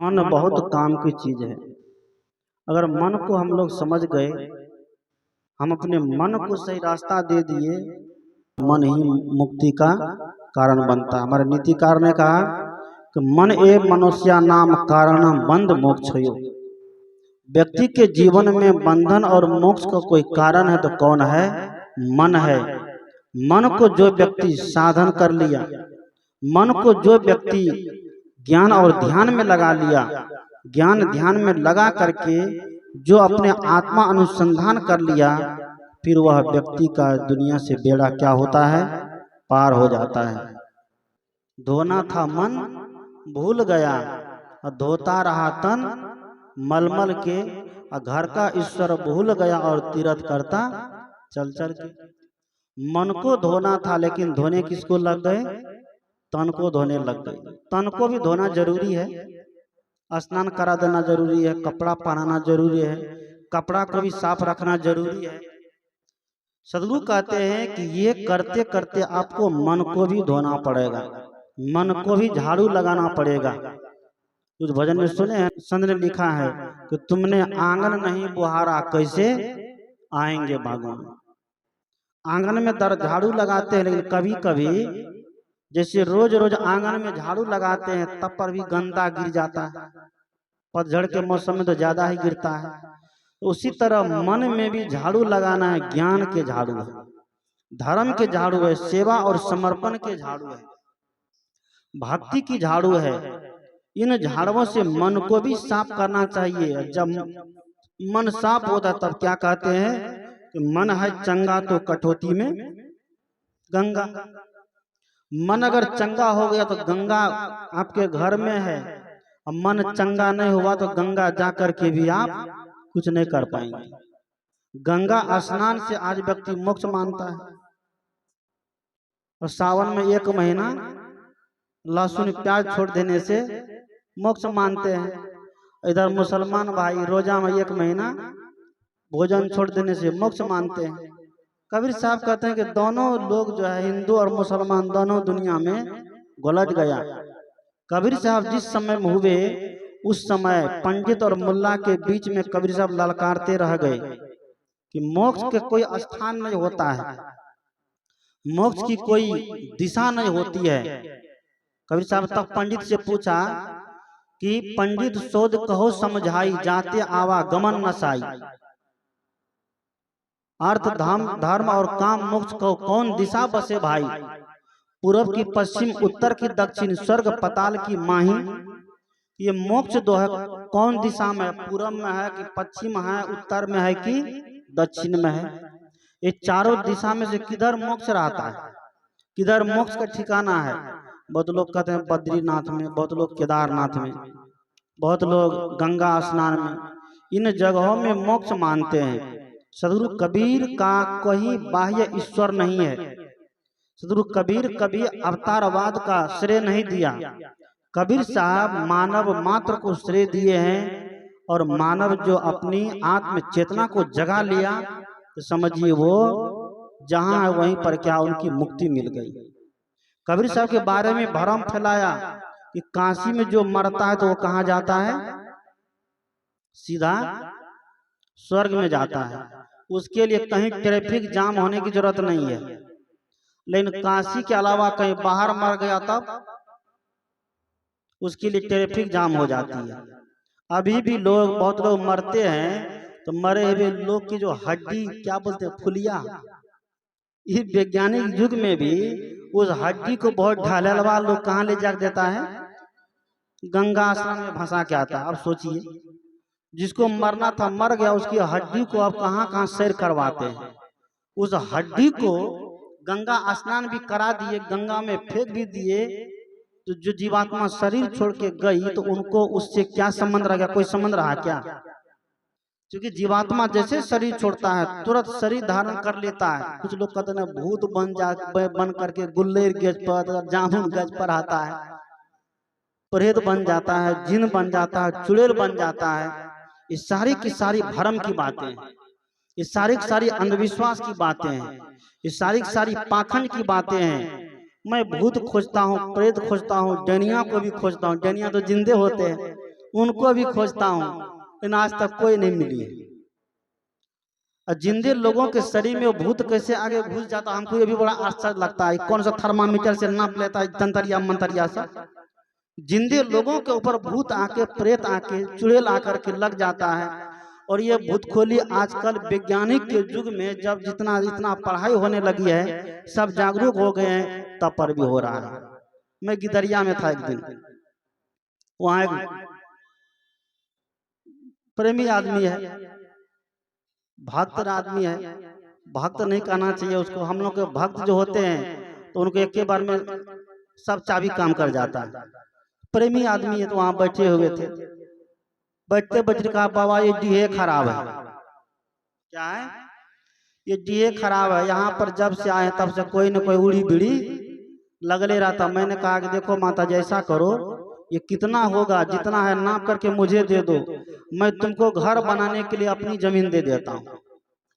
मन बहुत काम की चीज है। अगर मन को हम लोग समझ गए, हम अपने मन को सही रास्ता दे दिए, मन ही मुक्ति का कारण बनता है। हमारे नीतिकार ने कहा कि मन एव मनुष्य नाम कारण बंध मोक्ष हो। व्यक्ति के जीवन में बंधन और मोक्ष का कोई कारण है तो कौन है? मन है। मन को जो व्यक्ति साधन कर लिया, मन को जो व्यक्ति ज्ञान और ध्यान में लगा लिया, ज्ञान ध्यान में लगा करके जो अपने आत्मा अनुसंधान कर लिया, फिर वह व्यक्ति का दुनिया से बेड़ा क्या होता है? पार हो जाता है। धोना था मन भूल गया, और धोता रहा तन मलमल के, और घर का ईश्वर भूल गया और तीर्थ करता चल चल के। मन को धोना था, लेकिन धोने किसको लग गए? तन को धोने लग गए। तन को भी धोना जरूरी है, स्नान करा देना जरूरी है, कपड़ा पहनाना जरूरी है, कपड़ा को भी साफ रखना जरूरी है। सदगुरु कहते हैं कि ये करते करते आपको मन को भी धोना पड़ेगा, मन को भी झाड़ू लगाना पड़ेगा। कुछ भजन में सुने हैं, संत ने लिखा है कि तुमने आंगन नहीं बुहारा, कैसे आएंगे बागवान। आंगन में दर झाड़ू लगाते हैं, लेकिन कभी कभी जैसे रोज रोज आंगन में झाड़ू लगाते हैं तब पर भी गंदा गिर जाता है। पतझड़ के मौसम में तो ज्यादा ही गिरता है। तो उसी तरह मन में भी झाड़ू लगाना है। ज्ञान के झाड़ू है, धर्म के झाड़ू है, सेवा और समर्पण के झाड़ू है, भक्ति की झाड़ू है। इन झाड़ुओं से मन को भी साफ करना चाहिए। जब मन साफ होता है तब क्या कहते हैं कि मन है चंगा तो कटौती में गंगा। मन अगर चंगा हो गया तो गंगा आपके घर में है, और मन चंगा नहीं हुआ तो गंगा जाकर के भी आप कुछ नहीं कर पाएंगे। गंगा स्नान से आज व्यक्ति मोक्ष मानता है। और सावन में 1 महीना लहसुन प्याज छोड़ देने से मोक्ष मानते हैं। इधर मुसलमान भाई रोजा में 1 महीना भोजन छोड़ देने से मोक्ष मानते हैं। कबीर साहब कहते हैं कि दोनों लोग जो है, हिंदू और मुसलमान दोनों दुनिया में गलत गया। कबीर साहब जिस समय में हुए उस समय पंडित और मुल्ला के बीच में कबीर साहब ललकारते रह गए कि मोक्ष के कोई स्थान नहीं होता है, मोक्ष की कोई दिशा नहीं होती है। कबीर साहब तब पंडित से पूछा कि पंडित शोध कहो समझाई, जाते आवा गमन नसाई। अर्थ धर्म और काम मोक्ष को कौन दिशा बसे भाई? पूर्व की पश्चिम, उत्तर की दक्षिण, स्वर्ग पताल की माही। ये मोक्ष दो है, कौन दिशा में है? पूर्व में है कि पश्चिम है, उत्तर में है कि दक्षिण में है? ये चारों दिशा में से किधर मोक्ष रहता है, किधर मोक्ष का ठिकाना है? बहुत लोग कहते हैं बद्रीनाथ में, बहुत लोग केदारनाथ में, बहुत लोग गंगा स्नान में। इन जगहों में मोक्ष मानते हैं। सदगुरु कबीर का कोई बाह्य ईश्वर नहीं है। सदगुरु कबीर कभी अवतारवाद का श्रेय नहीं दिया। कबीर साहब मानव मात्र को श्रेय दिए हैं, और मानव जो अपनी आत्म चेतना को जगा लिया तो समझिए वो जहां है वहीं पर क्या उनकी मुक्ति मिल गई। कबीर साहब के बारे में भरम फैलाया कि काशी में जो मरता है तो वो कहाँ जाता है? सीधा स्वर्ग में जाता है। उसके लिए कहीं ट्रैफिक जाम होने की जरूरत नहीं है। लेकिन काशी के अलावा कहीं बाहर मर गया तब उसके लिए ट्रैफिक जाम हो जाती है। अभी भी लोग, बहुत लोग मरते हैं तो मरे हुए लोग की जो हड्डी, क्या बोलते हैं, फुलिया, इस वैज्ञानिक युग में भी उस हड्डी को बहुत ढालवा लोग कहाँ ले जाकर देता है? गंगा स्नान में भसा के आता है। अब सोचिए, जिसको मरना था मर गया, उसकी हड्डी को अब कहाँ कहाँ सैर करवाते हैं। उस हड्डी को गंगा स्नान भी करा दिए, गंगा में फेंक भी दिए, तो जो जीवात्मा शरीर छोड़ के गई तो उनको उससे क्या संबंध रह गया? कोई संबंध रहा क्या? क्योंकि जीवात्मा जैसे शरीर छोड़ता है तुरंत शरीर धारण कर लेता है। कुछ लोग कहते हैं भूत बन करके गुल्लेर गज पर, जामुन गज पर आता है, प्रेत बन जाता है, जिन बन जाता है, चुड़ैल बन जाता है। ये सारी की सारी भरम की बातें हैं, ये सारी की सारी अंधविश्वास की बातें हैं, ये सारी की सारी पाखंड की बातें हैं। मैं भूत खोजता हूँ, प्रेत खोजता हूँ, डैनिया को भी खोजता हूँ। डैनिया तो जिंदे होते हैं, उनको भी खोजता हूँ, लेकिन आज तक कोई नहीं मिली है। और जिंदे लोगों के शरीर में वो भूत कैसे आगे घुस जाता है, हमको ये भी बड़ा आश्चर्य लगता है। कौन सा थर्मामीटर से नाप लेता है तंतरिया मंतरिया सा। जिंदे लोगों के ऊपर भूत आके, प्रेत आके, चुड़ैल आकर के लग जाता है। और ये भूतखोली आजकल वैज्ञानिक के युग में जब जितना जितना पढ़ाई होने लगी है, सब जागरूक हो गए हैं, तब पर भी हो रहा है। मैं गिदरिया में था एक दिन, वहां एक प्रेमी आदमी है, भक्त आदमी है। भक्त नहीं कहना चाहिए उसको, हम लोग के भक्त जो होते हैं तो उनको एक के बार में सब चाबी काम कर जाता है। प्रेमी आदमी है तो वहां बैठे हुए थे, बैठते बैठते कहा बाबा ये डीहे खराब है। क्या है? ये डीहे खराब है, यहाँ पर जब से आए तब से कोई न कोई उड़ी बिड़ी लगले रहता। मैंने कहा कि देखो माता जी ऐसा करो, ये कितना होगा, जितना है नाप करके मुझे दे दो, मैं तुमको घर बनाने के लिए अपनी जमीन दे देता हूँ।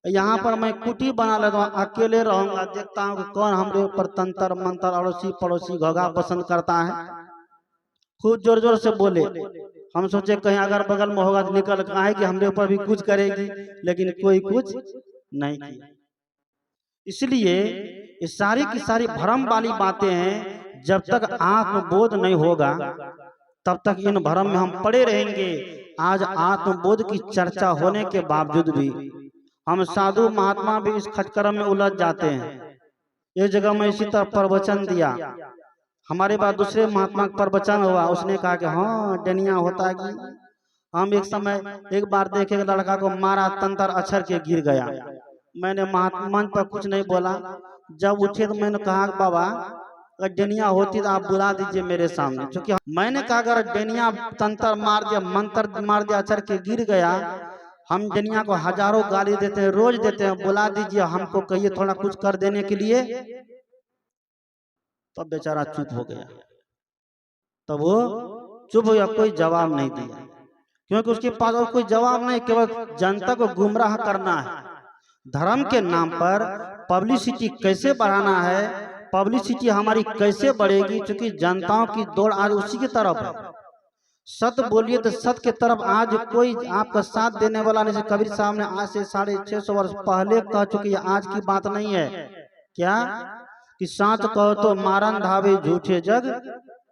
यहाँ पर मैं कुटी बना लेता हूँ, अकेले रहूंगा, देखता हूँ कि कौन हमरे ऊपर तंत्र मंत्र अड़ोसी पड़ोसी घोघा पसंद करता है। खूब जोर जोर से बोले। हम सोचे कहीं अगर बगल में होगा तो निकल कहा है कि हमरे ऊपर भी कुछ करेगी, लेकिन कोई कुछ नहीं किया। इसलिए ये सारी की सारी भ्रम वाली बातें हैं। जब तक आत्मबोध नहीं होगा तब तक इन भ्रम में हम पड़े रहेंगे। आज आत्मबोध की चर्चा होने के बावजूद भी हम साधु महात्मा भी इस खटकरम में उलझ जाते हैं। एक जगह मैं इसी तरह प्रवचन दिया, हमारे बाद दूसरे महात्मा का प्रवचन हुआ, उसने कहा कि हाँ डनिया होता है कि हम एक समय एक बार देखे लड़का को मारा, तंत्र अक्षर के गिर गया। मैंने मंच पर कुछ नहीं बोला। जब उठे तो मैंने कहा बाबा अगर डेनिया होती तो आप बुला दीजिए मेरे सामने, क्योंकि मैंने कहा अगर डेनिया तंत्र मार दिया, मंत्र मार दिया, अक्षर के गिर गया, हम डेनिया को हजारों गाली देते हैं, रोज देते हैं, बुला दीजिए हमको, कहिए थोड़ा कुछ कर देने के लिए। तब बेचारा चुप हो गया। तब वो चुप हो गया, कोई जवाब नहीं दिया, क्योंकि उसके पास और कोई जवाब नहीं, केवल जनता को गुमराह करना है। धर्म के नाम पर पब्लिसिटी कैसे बढ़ाना है, पब्लिसिटी हमारी कैसे बढ़ेगी, क्योंकि जनताओं की दौड़ आज उसी की तरफ है। सत्य बोलिए तो सत्य की तरफ आज कोई आपका साथ देने वाला नहीं। कबीर साहब ने आज से 650 वर्ष पहले कह चुकी है, आज की बात नहीं है। क्या कि साच कहो तो मारन धावे झूठे जग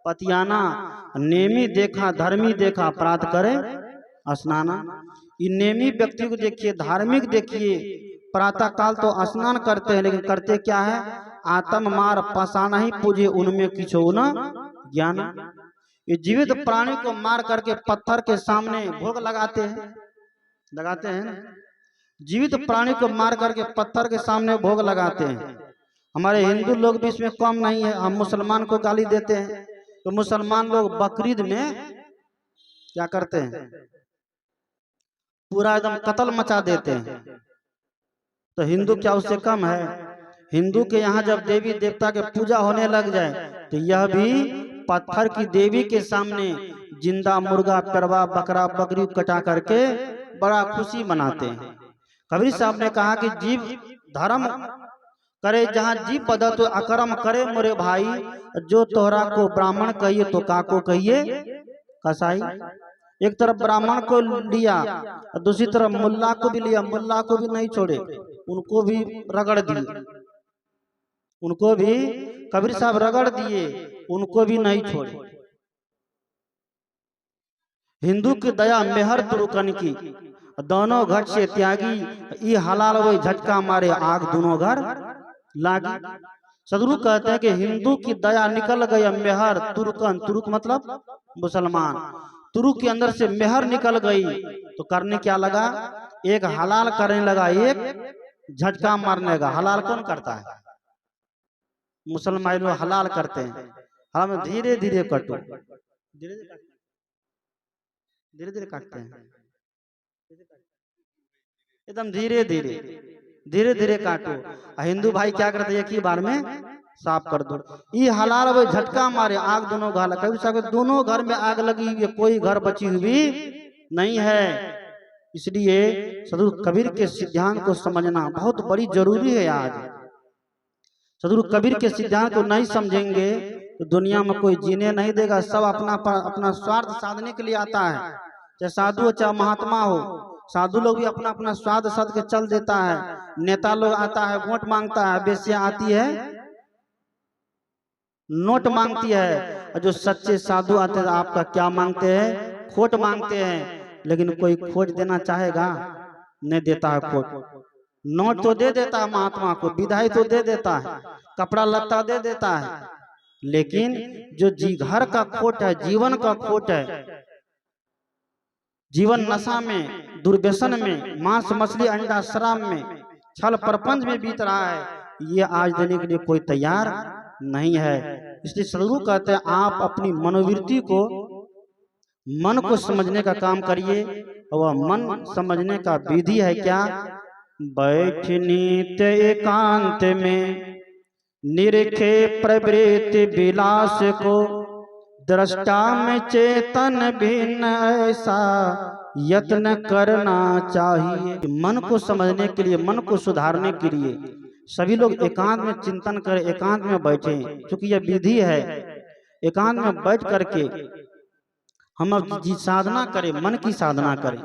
पतियाना, नेमी देखा धर्मी देखा अपराध करे स्नाना। ये नेमी व्यक्ति को देखिए, धार्मिक देखिए, प्रातः काल तो स्नान करते हैं, लेकिन करते क्या है, आत्म मार पसाना ही पूजे उनमें किछो न ज्ञान। ये जीवित प्राणी को मार करके पत्थर के सामने भोग लगाते हैं ना? जीवित प्राणी को मार करके पत्थर के सामने भोग लगाते हैं। हमारे हिंदू लोग भी इसमें कम नहीं है। हम मुसलमान को गाली देते हैं तो मुसलमान लोग बकरीद में क्या करते हैं, पूरा एकदम कत्ल मचा देते हैं। तो हिंदू क्या उससे कम है? हिंदू के यहाँ जब देवी देवता के पूजा होने लग जाए तो यह भी पत्थर की देवी के सामने जिंदा मुर्गा, परवा, बकरा, बकरी कटा करके बड़ा खुशी मनाते हैं। कबीर साहब ने कहा कि जीव धर्म करे जहाँ जीव बदल तो अकर्म करे मोरे भाई, जो तोहरा को ब्राह्मण कहिए तो काको कहिए कसाई। एक तरफ ब्राह्मण को लिया, दूसरी तरफ मुल्ला को भी लिया, मुल्ला को भी नहीं छोड़े, उनको भी रगड़ दिए, उनको भी कबीर साहब रगड़ दिए, उनको भी नहीं छोड़े। हिंदू की दया मेहर तुरुकन की, दोनों घट से त्यागी, ये हलाल वही झटका मारे आग दोनों घर लागी। सदगुरु कहते हैं कि हिंदू की दया निकल गई मेहर तुरुकन, तुरुक मतलब मुसलमान, तुरुक के अंदर से मेहर निकल गई तो करने क्या लगा, एक हलाल करने लगा, एक झटका मारने लगा। हलाल कौन करता है? मुसलमान लोग हलाल करते हैं। हम धीरे धीरे कटो, धीरे धीरे काटते हैं, एकदम धीरे धीरे धीरे धीरे काटो। हिंदू भाई क्या करते हैं, एक ही बार में साफ कर दो। ये हलाल वो झटका मारे आग दोनों घर, कभी दोनों घर में आग लगी हुई, कोई घर बची हुई नहीं है। इसलिए सदगुरु कबीर के सिद्धांत को समझना बहुत बड़ी जरूरी है। आज सदगुरु कबीर के सिद्धांत को नहीं समझेंगे तो दुनिया में कोई जीने नहीं देगा। सब अपना स्वार्थ साधने के लिए आता है, चाहे साधु हो चाहे महात्मा हो। साधु लोग भी अपना अपना स्वार्थ साध के चल देता है। नेता लोग आता है, वोट मांगता है, बेसिया आती है, नोट मांगती है। और जो सच्चे साधु आते हैं आपका क्या मांगते हैं? खोट मांगते हैं। लेकिन कोई खोट देना चाहेगा? नहीं देता है खोट। नोट तो दे देता है महात्मा को, विदाई तो दे देता है, कपड़ा लत्ता दे देता है, लेकिन जो घर का खोट है, जीवन का खोट है, जीवन नशा में, दुर्व्यसन में, मांस मछली अंडा शराब में, छल प्रपंच में बीत रहा है, ये आज देने के लिए कोई तैयार नहीं है। इसलिए सदगुरु कहते हैं आप अपनी मनोवृत्ति को, मन को समझने का काम करिए। वह मन समझने का विधि है क्या? बैठ नित एकांत में निरखे प्रवृत्ति विलास को, दृष्टा में चेतन भिन्न ऐसा यत्न करना चाहिए। मन को समझने के लिए, मन को सुधारने के लिए सभी लोग एकांत में चिंतन करें, एकांत में बैठे, क्योंकि यह विधि है। एकांत में बैठ करके हम अब साधना करें, मन की साधना करें।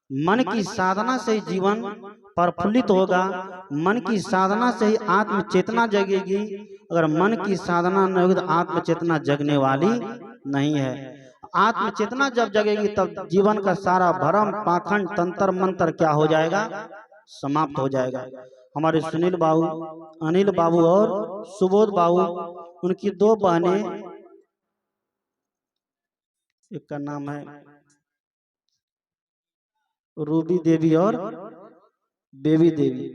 मन की साधना से ही जीवन प्रफुल्लित होगा, मन की साधना से ही आत्म चेतना जगेगी। अगर मन की साधना नहीं होगी तो आत्म चेतना जगने वाली नहीं है। आत्म चेतना जब जगेगी तब जीवन का सारा भरम पाखंड तंत्र मंत्र क्या हो जाएगा? समाप्त हो जाएगा। हमारे सुनील बाबू, अनिल बाबू और सुबोध बाबू, उनकी दो बहनें, एक का नाम है रूबी देवी और बेबी देवी,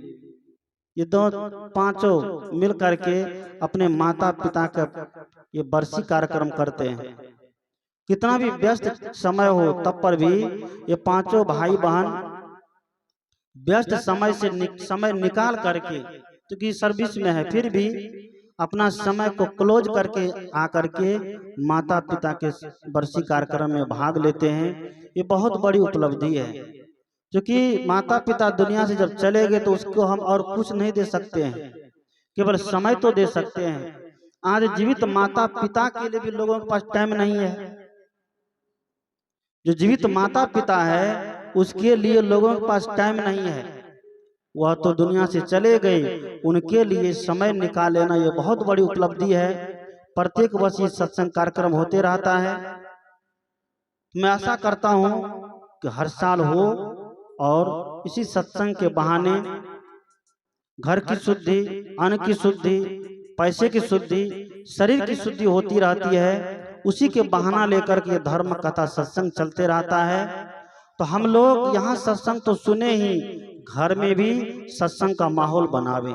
ये दो पांचों मिल करके अपने माता पिता का ये बरसी कार्यक्रम करते हैं। कितना भी व्यस्त समय हो तब पर भी ये पांचों भाई बहन व्यस्त समय से समय निकाल करके, क्योंकि सर्विस में है, फिर भी अपना समय को क्लोज करके आकर के माता पिता के बरसी कार्यक्रम में भाग लेते हैं। ये बहुत बड़ी उपलब्धि है, क्योंकि माता पिता दुनिया से जब चले गए तो उसको हम और कुछ नहीं दे सकते हैं, केवल समय तो दे सकते हैं। आज जीवित माता पिता के लिए भी लोगों के पास टाइम नहीं है। जो जीवित माता पिता है उसके लिए लोगों के पास टाइम नहीं है, वह तो दुनिया से चले गए, उनके लिए समय निकाल लेना ये बहुत बड़ी उपलब्धि है। प्रत्येक वर्ष ये सत्संग कार्यक्रम होते रहता है। मैं आशा करता हूँ कि हर साल हो और इसी सत्संग के बहाने घर की शुद्धि, अन्न की शुद्धि, पैसे की शुद्धि, शरीर की शुद्धि होती रहती है। उसी के बहाना लेकर के धर्म कथा सत्संग चलते रहता है। तो हम लोग यहाँ सत्संग तो सुने ही, घर में भी सत्संग का माहौल बनावे।